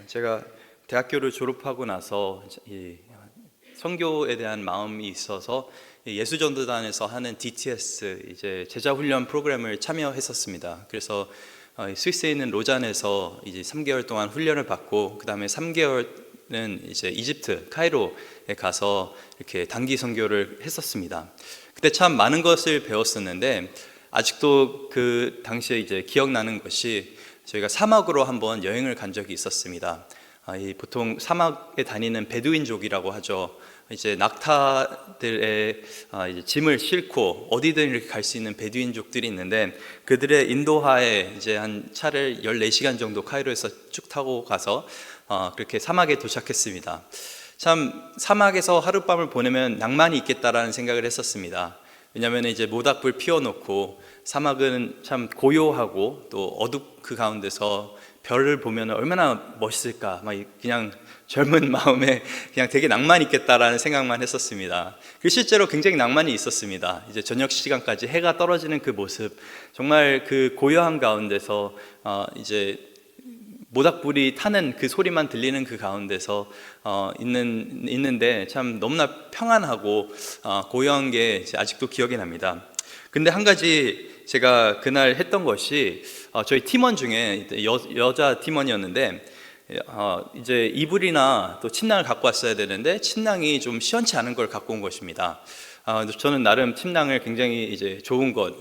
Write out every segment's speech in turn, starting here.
제가 대학교를 졸업하고 나서 이 선교에 대한 마음이 있어서 예수전도단에서 하는 DTS 이제 제자 훈련 프로그램을 참여했었습니다. 그래서 스위스에 있는 로잔에서 이제 3개월 동안 훈련을 받고 그 다음에 3개월은 이제 이집트 카이로에 가서 이렇게 단기 선교를 했었습니다. 그때 참 많은 것을 배웠었는데 아직도 그 당시에 이제 기억나는 것이 저희가 사막으로 한번 여행을 간 적이 있었습니다. 보통 사막에 다니는 베두인족이라고 하죠. 이제 낙타들의 이제 짐을 싣고 어디든 이렇게 갈 수 있는 베두인족들이 있는데 그들의 인도하에 이제 한 차를 14시간 정도 카이로에서 쭉 타고 가서 그렇게 사막에 도착했습니다. 참 사막에서 하룻밤을 보내면 낭만이 있겠다라는 생각을 했었습니다. 왜냐하면 이제 모닥불 피워놓고 사막은 참 고요하고 또 어둡 그 가운데서 별을 보면 얼마나 멋있을까, 막 그냥 젊은 마음에 그냥 되게 낭만 있겠다라는 생각만 했었습니다. 그 실제로 굉장히 낭만이 있었습니다. 이제 저녁 시간까지 해가 떨어지는 그 모습, 정말 그 고요한 가운데서 이제 모닥불이 타는 그 소리만 들리는 그 가운데서 있는데 참 너무나 평안하고 고요한 게 아직도 기억이 납니다. 근데 한 가지 제가 그날 했던 것이 저희 팀원 중에 여자 팀원이었는데 이제 이불이나 또 침낭을 갖고 왔어야 되는데 침낭이 좀 시원치 않은 걸 갖고 온 것입니다. 저는 나름 침낭을 굉장히 이제 좋은 것,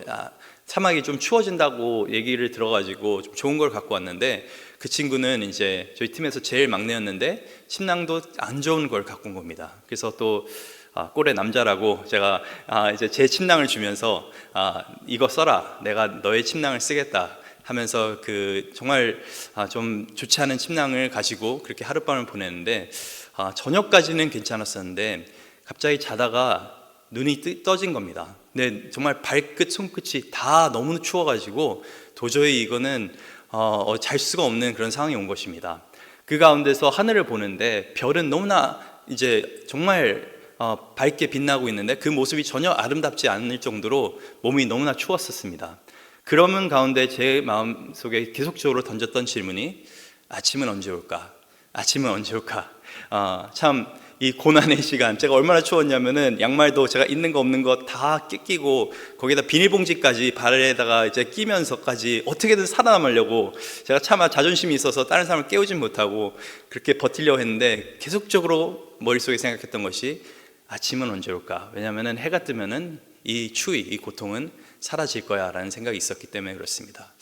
사막이 좀 추워진다고 얘기를 들어가지고 좀 좋은 걸 갖고 왔는데 그 친구는 이제 저희 팀에서 제일 막내였는데 침낭도 안 좋은 걸 갖고 온 겁니다. 그래서 또 꼴의 남자라고 제가 이제 제 침낭을 주면서 이거 써라, 내가 너의 침낭을 쓰겠다 하면서 그 정말 좀 좋지 않은 침낭을 가지고 그렇게 하룻밤을 보냈는데 저녁까지는 괜찮았었는데 갑자기 자다가 눈이 떠진 겁니다. 근데 정말 발끝 손끝이 다 너무 추워가지고 도저히 이거는 잘 수가 없는 그런 상황이 온 것입니다. 그 가운데서 하늘을 보는데 별은 너무나 이제 정말 밝게 빛나고 있는데 그 모습이 전혀 아름답지 않을 정도로 몸이 너무나 추웠었습니다. 그러는 가운데 제 마음속에 계속적으로 던졌던 질문이 아침은 언제 올까? 아침은 언제 올까? 참 이 고난의 시간, 제가 얼마나 추웠냐면은 양말도 제가 있는 거 없는 거 다 끼고 거기다 비닐봉지까지 발에다가 이제 끼면서까지 어떻게든 살아남으려고 제가 차마 자존심이 있어서 다른 사람을 깨우진 못하고 그렇게 버티려고 했는데 계속적으로 머릿속에 생각했던 것이 아침은 언제 올까? 왜냐하면은 해가 뜨면은 이 추위, 이 고통은 사라질 거야 라는 생각이 있었기 때문에 그렇습니다.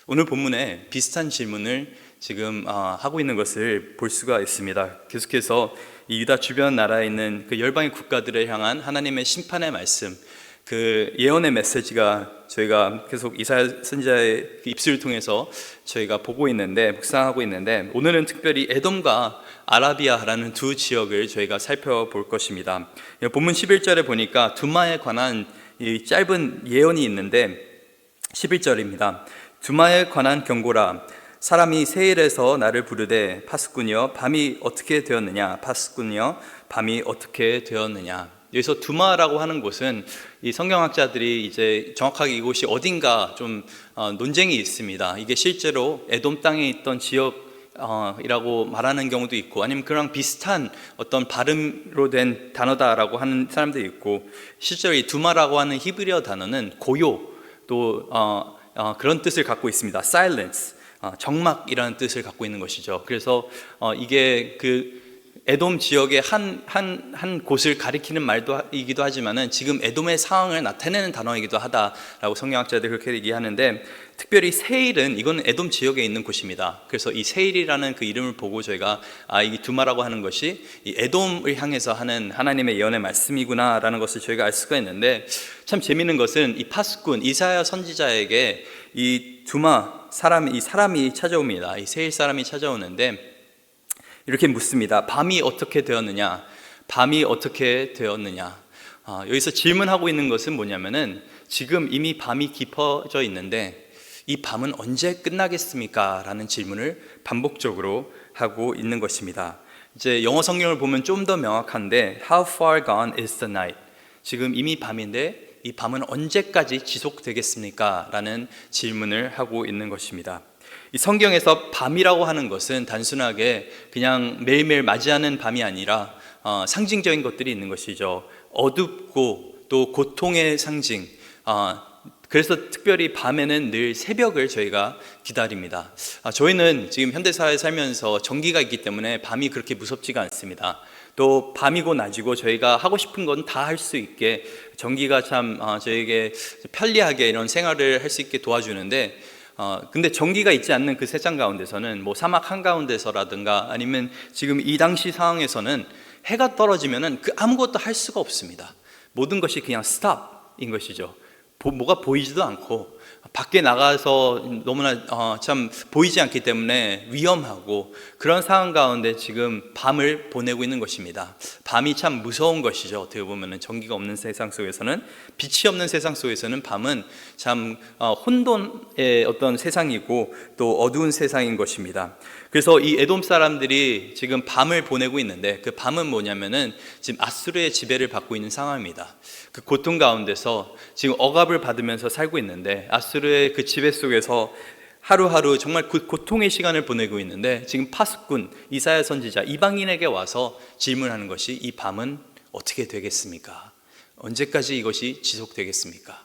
오늘 본문에 비슷한 질문을 지금 하고 있는 것을 볼 수가 있습니다. 계속해서 이 유다 주변 나라에 있는 그 열방의 국가들을 향한 하나님의 심판의 말씀, 그 예언의 메시지가 저희가 계속 이사야 선지자의 입술을 통해서 저희가 보고 있는데, 묵상하고 있는데, 오늘은 특별히 에돔과 아라비아라는 두 지역을 저희가 살펴볼 것입니다. 본문 11절에 보니까 두마에 관한 이 짧은 예언이 있는데 11절입니다. 두마에 관한 경고라. 사람이 세일에서 나를 부르되 파스꾼이여 밤이 어떻게 되었느냐, 파스꾼이여 밤이 어떻게 되었느냐. 여기서 두마라고 하는 곳은 이 성경학자들이 이제 정확하게 이곳이 어딘가 좀 논쟁이 있습니다. 이게 실제로 에돔 땅에 있던 지역이라고 말하는 경우도 있고 아니면 그랑 비슷한 어떤 발음으로 된 단어다라고 하는 사람도 있고, 실제로 이 두마라고 하는 히브리어 단어는 고요, 또 그런 뜻을 갖고 있습니다. silence, 정막이라는 뜻을 갖고 있는 것이죠. 그래서 이게 그 에돔 지역의 한 곳을 가리키는 말이기도 하지만은 지금 에돔의 상황을 나타내는 단어이기도 하다라고 성경학자들이 그렇게 얘기하는데, 특별히 세일은 이건 에돔 지역에 있는 곳입니다. 그래서 이 세일이라는 그 이름을 보고 저희가 이 두마라고 하는 것이 이 에돔을 향해서 하는 하나님의 예언의 말씀이구나라는 것을 저희가 알 수가 있는데, 참 재미있는 것은 이 파수꾼 이사야 선지자에게 이 두마 이 사람이 찾아옵니다. 이 세일 사람이 찾아오는데 이렇게 묻습니다. 밤이 어떻게 되었느냐? 밤이 어떻게 되었느냐? 여기서 질문하고 있는 것은 뭐냐면은 지금 이미 밤이 깊어져 있는데 이 밤은 언제 끝나겠습니까? 라는 질문을 반복적으로 하고 있는 것입니다. 이제 영어 성경을 보면 좀 더 명확한데 How far gone is the night? 지금 이미 밤인데 이 밤은 언제까지 지속되겠습니까? 라는 질문을 하고 있는 것입니다. 이 성경에서 밤이라고 하는 것은 단순하게 그냥 매일매일 맞이하는 밤이 아니라 상징적인 것들이 있는 것이죠. 어둡고 또 고통의 상징. 그래서 특별히 밤에는 늘 새벽을 저희가 기다립니다. 저희는 지금 현대사회에 살면서 전기가 있기 때문에 밤이 그렇게 무섭지가 않습니다. 또 밤이고 낮이고 저희가 하고 싶은 건 다 할 수 있게 전기가 참 저에게 편리하게 이런 생활을 할 수 있게 도와주는데, 근데 전기가 있지 않는 그 세상 가운데서는 뭐 사막 한가운데서라든가 아니면 지금 이 당시 상황에서는 해가 떨어지면은 그 아무것도 할 수가 없습니다. 모든 것이 그냥 스탑인 것이죠. 뭐가 보이지도 않고 밖에 나가서 너무나 참 보이지 않기 때문에 위험하고 그런 상황 가운데 지금 밤을 보내고 있는 것입니다. 밤이 참 무서운 것이죠. 어떻게 보면 전기가 없는 세상 속에서는, 빛이 없는 세상 속에서는 밤은 참 혼돈의 어떤 세상이고 또 어두운 세상인 것입니다. 그래서 이 에돔 사람들이 지금 밤을 보내고 있는데, 그 밤은 뭐냐면은 지금 아수르의 지배를 받고 있는 상황입니다. 그 고통 가운데서 지금 억압을 받으면서 살고 있는데, 아수르의 그 지배 속에서 하루하루 정말 고통의 시간을 보내고 있는데, 지금 파수꾼 이사야 선지자 이방인에게 와서 질문하는 것이, 이 밤은 어떻게 되겠습니까? 언제까지 이것이 지속되겠습니까?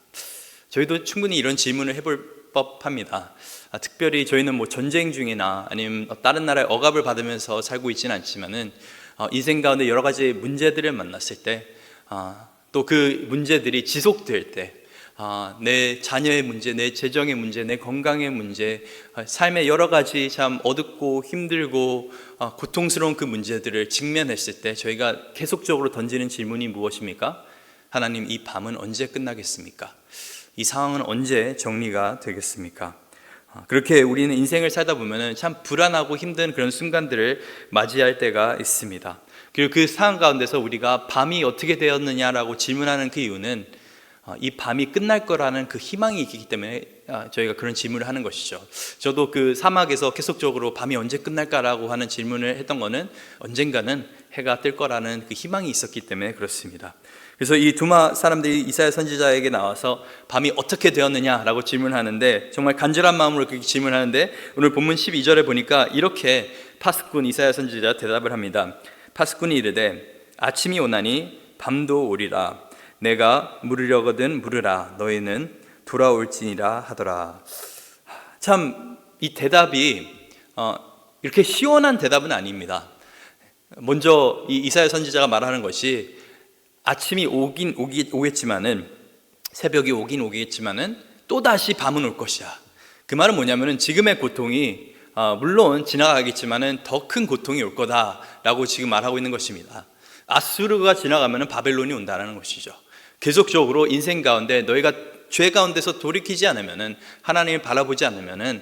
저희도 충분히 이런 질문을 해볼 법합니다. 특별히 저희는 뭐 전쟁 중이나 아니면 다른 나라의 억압을 받으면서 살고 있지는 않지만은 인생 가운데 여러 가지 문제들을 만났을 때, 또 그 문제들이 지속될 때, 내 자녀의 문제, 내 재정의 문제, 내 건강의 문제, 삶의 여러 가지 참 어둡고 힘들고 고통스러운 그 문제들을 직면했을 때 저희가 계속적으로 던지는 질문이 무엇입니까? 하나님, 이 밤은 언제 끝나겠습니까? 이 상황은 언제 정리가 되겠습니까? 그렇게 우리는 인생을 살다 보면 참 불안하고 힘든 그런 순간들을 맞이할 때가 있습니다. 그리고 그 상황 가운데서 우리가 밤이 어떻게 되었느냐라고 질문하는 그 이유는 이 밤이 끝날 거라는 그 희망이 있기 때문에 저희가 그런 질문을 하는 것이죠. 저도 그 사막에서 계속적으로 밤이 언제 끝날까라고 하는 질문을 했던 거는 언젠가는 해가 뜰 거라는 그 희망이 있었기 때문에 그렇습니다. 그래서 이 두마 사람들이 이사야 선지자에게 나와서 밤이 어떻게 되었느냐라고 질문하는데, 정말 간절한 마음으로 그렇게 질문하는데, 오늘 본문 12절에 보니까 이렇게 파수꾼 이사야 선지자가 대답을 합니다. 파수꾼이 이르되 아침이 오나니 밤도 오리라. 내가 물으려거든 물으라. 너희는 돌아올지니라 하더라. 참 이 대답이 이렇게 시원한 대답은 아닙니다. 먼저 이 이사야 선지자가 말하는 것이, 아침이 오겠지만은, 새벽이 오겠지만은 또다시 밤은 올 것이야. 그 말은 뭐냐면은 지금의 고통이 물론 지나가겠지만은 더 큰 고통이 올 거다라고 지금 말하고 있는 것입니다. 아수르가 지나가면은 바벨론이 온다는 것이죠. 계속적으로 인생 가운데 너희가 죄 가운데서 돌이키지 않으면은, 하나님을 바라보지 않으면은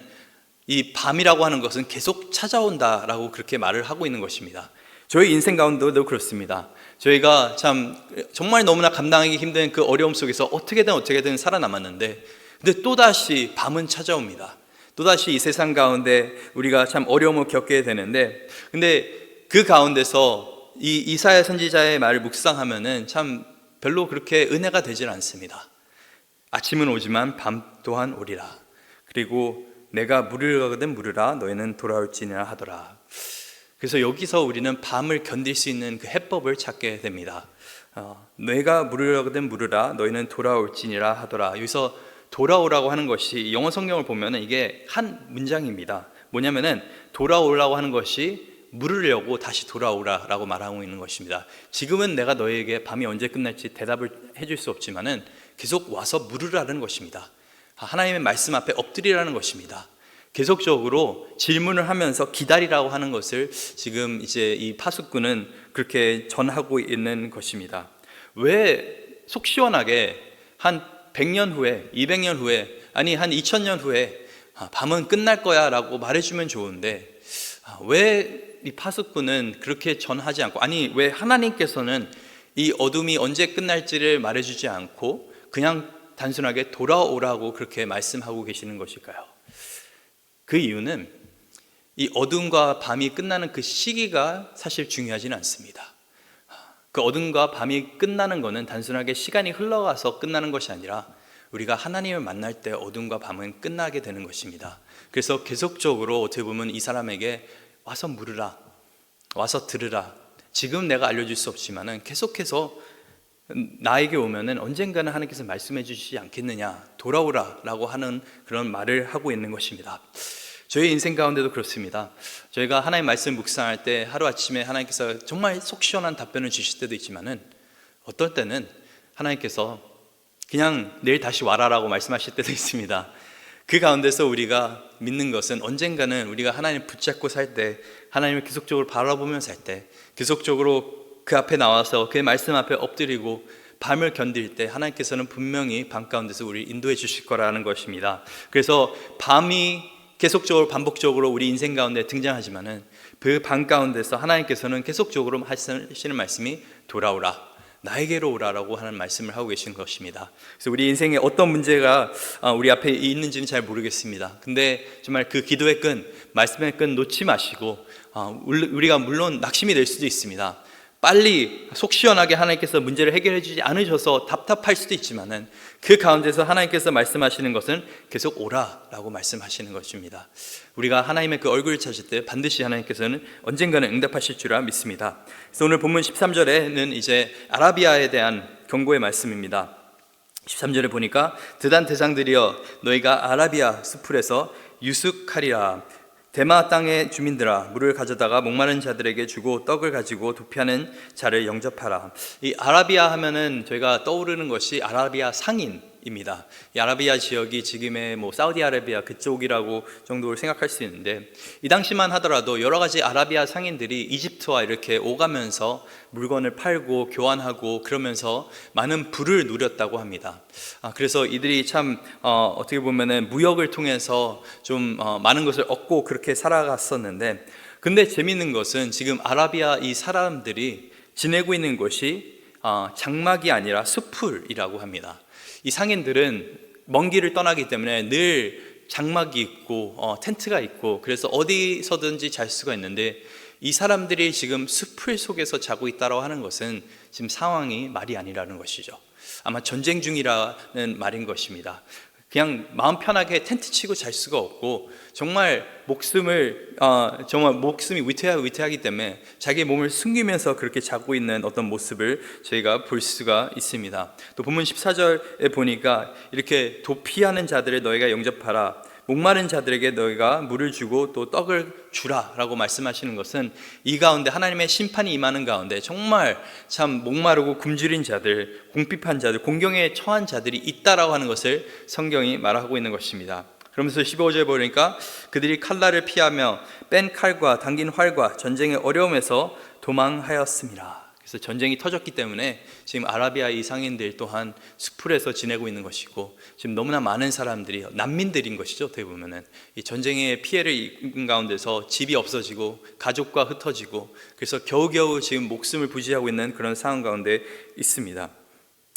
이 밤이라고 하는 것은 계속 찾아온다라고 그렇게 말을 하고 있는 것입니다. 저희 인생 가운데도 그렇습니다. 저희가 참 정말 너무나 감당하기 힘든 그 어려움 속에서 어떻게든 살아남았는데, 근데 또다시 밤은 찾아옵니다. 또다시 이 세상 가운데 우리가 참 어려움을 겪게 되는데, 근데 그 가운데서 이 이사야 선지자의 말을 묵상하면은 참 별로 그렇게 은혜가 되질 않습니다. 아침은 오지만 밤 또한 오리라. 그리고 내가 물으려거든 물으라. 너희는 돌아올지니라 하더라. 그래서 여기서 우리는 밤을 견딜 수 있는 그 해법을 찾게 됩니다. 내가 물으려거든 물으라. 너희는 돌아올지니라 하더라. 여기서 돌아오라고 하는 것이, 영어 성경을 보면 이게 한 문장입니다. 뭐냐면은 돌아오라고 하는 것이 물으려고 다시 돌아오라라고 말하고 있는 것입니다. 지금은 내가 너에게 밤이 언제 끝날지 대답을 해줄 수 없지만은 계속 와서 물으라는 것입니다. 하나님의 말씀 앞에 엎드리라는 것입니다. 계속적으로 질문을 하면서 기다리라고 하는 것을 지금 이제 이 파수꾼은 그렇게 전하고 있는 것입니다. 왜 속 시원하게 한 100년 후에, 200년 후에, 아니 한 2000년 후에 밤은 끝날 거야 라고 말해주면 좋은데, 왜 이 파수꾼은 그렇게 전하지 않고, 아니 왜 하나님께서는 이 어둠이 언제 끝날지를 말해주지 않고 그냥 단순하게 돌아오라고 그렇게 말씀하고 계시는 것일까요? 그 이유는 이 어둠과 밤이 끝나는 그 시기가 사실 중요하지는 않습니다. 그 어둠과 밤이 끝나는 것은 단순하게 시간이 흘러가서 끝나는 것이 아니라 우리가 하나님을 만날 때 어둠과 밤은 끝나게 되는 것입니다. 그래서 계속적으로 어떻게 보면 이 사람에게 와서 물으라, 와서 들으라. 지금 내가 알려줄 수 없지만은 계속해서 나에게 오면은 언젠가는 하나님께서 말씀해 주시지 않겠느냐, 돌아오라 라고 하는 그런 말을 하고 있는 것입니다. 저희 인생 가운데도 그렇습니다. 저희가 하나님 말씀 묵상할 때 하루아침에 하나님께서 정말 속 시원한 답변을 주실 때도 있지만은 어떨 때는 하나님께서 그냥 내일 다시 와라라고 말씀하실 때도 있습니다. 그 가운데서 우리가 믿는 것은 언젠가는 우리가 하나님을 붙잡고 살 때, 하나님을 계속적으로 바라보며 살 때, 계속적으로 그 앞에 나와서 그의 말씀 앞에 엎드리고 밤을 견딜 때 하나님께서는 분명히 밤 가운데서 우리를 인도해 주실 거라는 것입니다. 그래서 밤이 계속적으로 반복적으로 우리 인생 가운데 등장하지만은 그 밤 가운데서 하나님께서는 계속적으로 하시는 말씀이 돌아오라, 나에게로 오라라고 하는 말씀을 하고 계신 것입니다. 그래서 우리 인생에 어떤 문제가 우리 앞에 있는지는 잘 모르겠습니다. 근데 정말 그 기도의 끈, 말씀의 끈 놓지 마시고 우리가 물론 낙심이 될 수도 있습니다. 빨리 속 시원하게 하나님께서 문제를 해결해 주지 않으셔서 답답할 수도 있지만은 그 가운데서 하나님께서 말씀하시는 것은 계속 오라라고 말씀하시는 것입니다. 우리가 하나님의 그 얼굴을 찾을 때 반드시 하나님께서는 언젠가는 응답하실 줄 믿습니다. 그래서 오늘 본문 13절에는 이제 아라비아에 대한 경고의 말씀입니다. 13절에 보니까 드단 대장들이여 너희가 아라비아 수풀에서 유숙하리라. 대마 땅의 주민들아 물을 가져다가 목마른 자들에게 주고 떡을 가지고 도피하는 자를 영접하라. 이 아라비아 하면은 저희가 떠오르는 것이 아라비아 상인입니다. 이 아라비아 지역이 지금의 사우디아라비아 그쪽이라고 정도로 생각할 수 있는데, 이 당시만 하더라도 여러 가지 아라비아 상인들이 이집트와 이렇게 오가면서 물건을 팔고 교환하고 그러면서 많은 부를 누렸다고 합니다. 그래서 이들이 참 어떻게 보면은 무역을 통해서 좀 많은 것을 얻고 그렇게 살아갔었는데, 근데 재미있는 것은 지금 아라비아 이 사람들이 지내고 있는 곳이 장막이 아니라 수풀이라고 합니다. 이 상인들은 먼 길을 떠나기 때문에 늘 장막이 있고 텐트가 있고 그래서 어디서든지 잘 수가 있는데, 이 사람들이 지금 수풀 속에서 자고 있다고 하는 것은 지금 상황이 말이 아니라는 것이죠. 아마 전쟁 중이라는 말인 것입니다. 그냥 마음 편하게 텐트 치고 잘 수가 없고 정말 목숨이 위태하기 때문에 자기 몸을 숨기면서 그렇게 자고 있는 어떤 모습을 저희가 볼 수가 있습니다. 또 본문 14절에 보니까 이렇게 도피하는 자들을 너희가 영접하라. 목마른 자들에게 너희가 물을 주고 또 떡을 주라 라고 말씀하시는 것은 이 가운데 하나님의 심판이 임하는 가운데 정말 참 목마르고 굶주린 자들, 궁핍한 자들, 공경에 처한 자들이 있다라고 하는 것을 성경이 말하고 있는 것입니다. 그러면서 15절에 보니까 그들이 칼날을 피하며 뺀 칼과 당긴 활과 전쟁의 어려움에서 도망하였습니다. 그래서 전쟁이 터졌기 때문에 지금 아라비아 이 상인들 또한 수풀에서 지내고 있는 것이고, 지금 너무나 많은 사람들이 난민들인 것이죠. 어떻게 보면은 이 전쟁의 피해를 입은 가운데서 집이 없어지고 가족과 흩어지고, 그래서 겨우겨우 지금 목숨을 부지하고 있는 그런 상황 가운데 있습니다.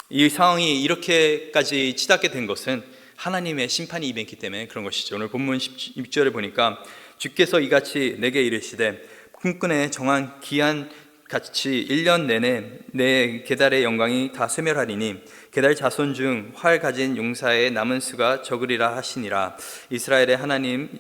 이 상황이 이렇게까지 치닫게 된 것은 하나님의 심판이 임했기 때문에 그런 것이죠. 오늘 본문 16절에 보니까 주께서 이같이 내게 이르시되 꿈꾼에 정한 기한 같이 1년 내내 내 게달의 영광이 다 쇠멸하리니 게달 자손 중 활 가진 용사의 남은 수가 적으리라 하시니라. 이스라엘의 하나님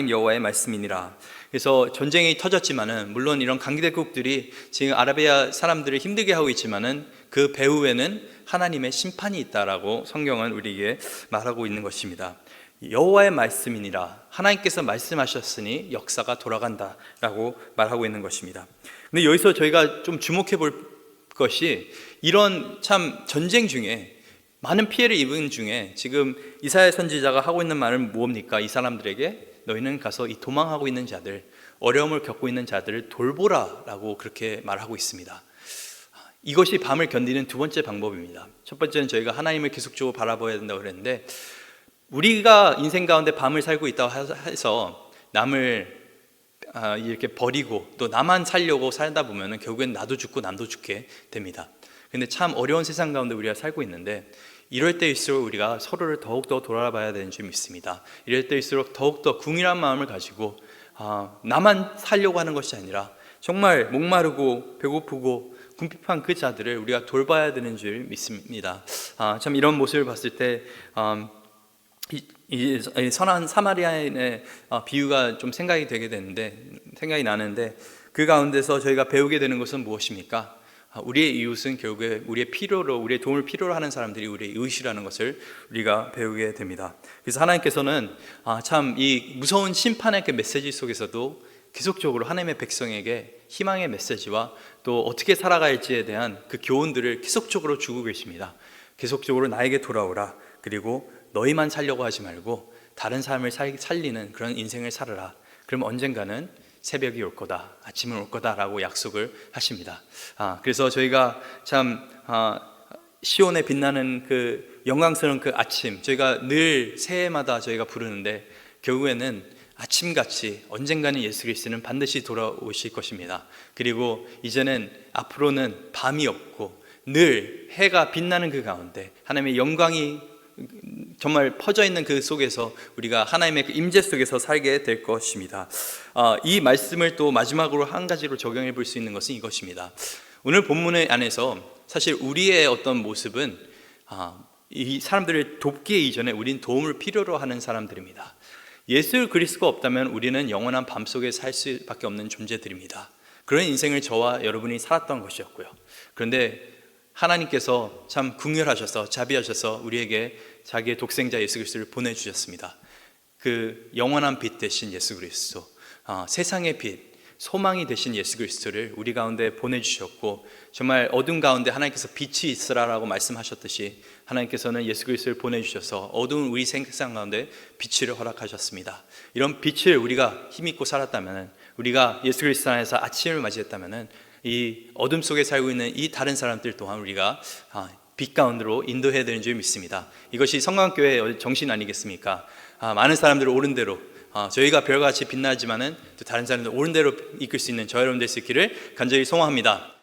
여호와의 말씀이니라. 그래서 전쟁이 터졌지만은 물론 이런 강대국들이 지금 아라비아 사람들을 힘들게 하고 있지만은 그 배후에는 하나님의 심판이 있다라고 성경은 우리에게 말하고 있는 것입니다. 여호와의 말씀이니라. 하나님께서 말씀하셨으니 역사가 돌아간다라고 말하고 있는 것입니다. 근데 여기서 저희가 좀 주목해 볼 것이 이런 참 전쟁 중에 많은 피해를 입은 중에 지금 이사야 선지자가 하고 있는 말은 무엇입니까? 이 사람들에게 너희는 가서 이 도망하고 있는 자들, 어려움을 겪고 있는 자들을 돌보라라고 그렇게 말하고 있습니다. 이것이 밤을 견디는 두 번째 방법입니다. 첫 번째는 저희가 하나님을 계속적으로 바라봐야 된다고 그랬는데, 우리가 인생 가운데 밤을 살고 있다고 해서 남을 이렇게 버리고 또 나만 살려고 살다 보면 결국엔 나도 죽고 남도 죽게 됩니다. 근데 참 어려운 세상 가운데 우리가 살고 있는데, 이럴 때일수록 우리가 서로를 더욱더 돌아봐야 되는 줄 믿습니다. 이럴 때일수록 더욱더 궁일한 마음을 가지고 나만 살려고 하는 것이 아니라 정말 목마르고 배고프고 궁핍한 그 자들을 우리가 돌봐야 되는 줄 믿습니다. 참 이런 모습을 봤을 때 이 선한 사마리아인의 비유가 좀 생각이 나는데 그 가운데서 저희가 배우게 되는 것은 무엇입니까? 우리의 이웃은 결국에 우리의 도움을 필요로 하는 사람들이 우리의 이웃이라는 것을 우리가 배우게 됩니다. 그래서 하나님께서는 참 이 무서운 심판의 그 메시지 속에서도 계속적으로 하나님의 백성에게 희망의 메시지와 또 어떻게 살아갈지에 대한 그 교훈들을 계속적으로 주고 계십니다. 계속적으로 나에게 돌아오라. 그리고 너희만 살려고 하지 말고 다른 삶을 살리는 그런 인생을 살아라. 그럼 언젠가는 새벽이 올 거다, 아침은 올 거다라고 약속을 하십니다. 그래서 저희가 참 시온에 빛나는 그 영광스러운 그 아침, 저희가 늘 새해마다 저희가 부르는데 결국에는 아침같이 언젠가는 예수 그리스도는 반드시 돌아오실 것입니다. 그리고 이제는 앞으로는 밤이 없고 늘 해가 빛나는 그 가운데 하나님의 영광이 정말 퍼져 있는 그 속에서 우리가 하나님의 그 임재 속에서 살게 될 것입니다. 이 말씀을 또 마지막으로 한 가지로 적용해 볼 수 있는 것은 이것입니다. 오늘 본문의 안에서 사실 우리의 어떤 모습은 이 사람들을 돕기 이전에 우린 도움을 필요로 하는 사람들입니다. 예수 그리스도가 없다면 우리는 영원한 밤 속에 살 수밖에 없는 존재들입니다. 그런 인생을 저와 여러분이 살았던 것이었고요. 그런데 하나님께서 참 긍휼하셔서 자비하셔서 우리에게 자기의 독생자 예수 그리스도를 보내주셨습니다. 그 영원한 빛 되신 예수 그리스도, 세상의 빛, 소망이 되신 예수 그리스도를 우리 가운데 보내주셨고 정말 어둠 가운데 하나님께서 빛이 있으라라고 말씀하셨듯이 하나님께서는 예수 그리스도를 보내주셔서 어두운 우리 세상 가운데 빛을 허락하셨습니다. 이런 빛을 우리가 힘입고 살았다면, 우리가 예수 그리스도 안에서 아침을 맞이했다면 이 어둠 속에 살고 있는 이 다른 사람들 또한 우리가 빛 가운데로 인도해야 되는 줄 믿습니다. 이것이 성광교회의 정신 아니겠습니까? 많은 사람들을 옳은 대로, 저희가 별같이 빛나지만은 또 다른 사람들 옳은 대로 이끌 수 있는 저 여러분 될 수 있기를 간절히 소망합니다.